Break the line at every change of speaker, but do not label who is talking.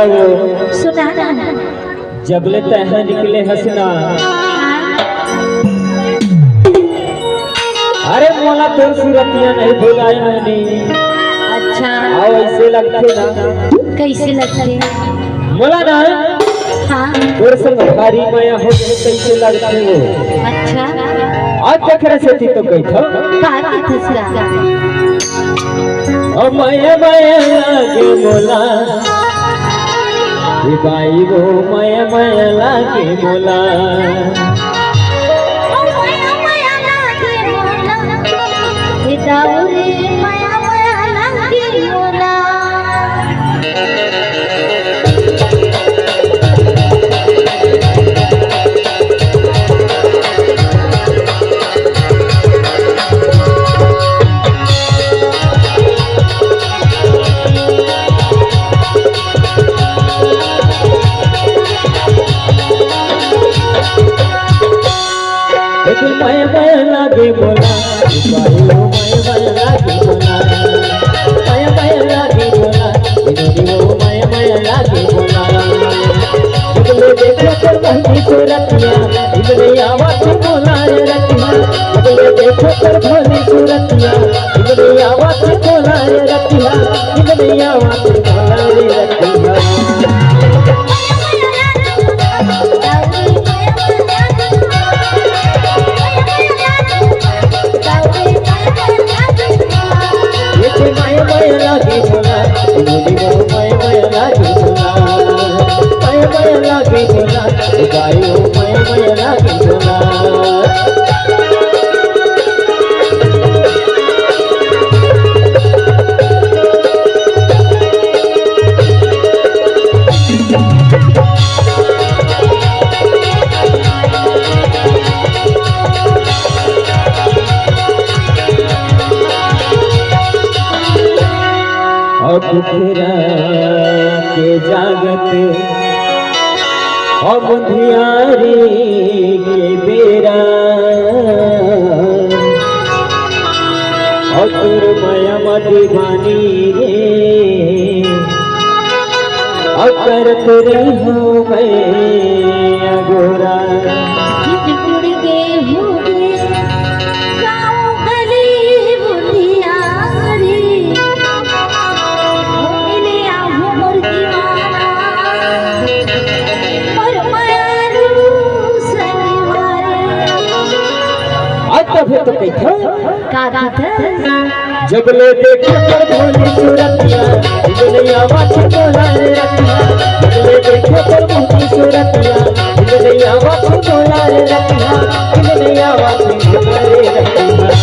वो
सुनाना
जबले तह निकले हंसना। अरे मोला तोर सूरतिया नहीं भुलाए मैंने।
अच्छा
आओ ऐसे लगते ना
कैसे लगते?
मोला ना
हाँ
तोर संग भारी माया हो कैसे लगते हो।
अच्छा
आज चखरे से थी तो कही था
का थसरा
ओ माया माया लागे मोला ये बाई वो माया माया लागे मोला।
दाऊरे माया माया लागे मोला।
माया माया लागे मोला बाई वो माया माया लागे मोला। माया माया लागे मोला इन्होंने वो माया माया लागे मोला। इतने देखो पर भली सूरतिया इतने आवाज बोला रे रतिया। इतने देखो पर भली सूरतिया इतने आवाज बोला रे रतिया। इतने आवाज बोला रे रतिया। माया माया लागे मोला इन्होंने वो माया माया लागे मोला। माया माया लागे मोला बाई वो माया माया लागे मोला। दुखरा के जागत अब धियारी के बेरा अतुर माया मती भानी रे अकर तेरे हो मैं अगोरा। फिर तो कही था जबले देखे पर भोली सूरतिया इतने आवाज बोला रे रतिया। जबले देखे पर भोली सूरतिया इतने आवाज बोला रे रतिया। इतने आवाज बोला रे रतिया।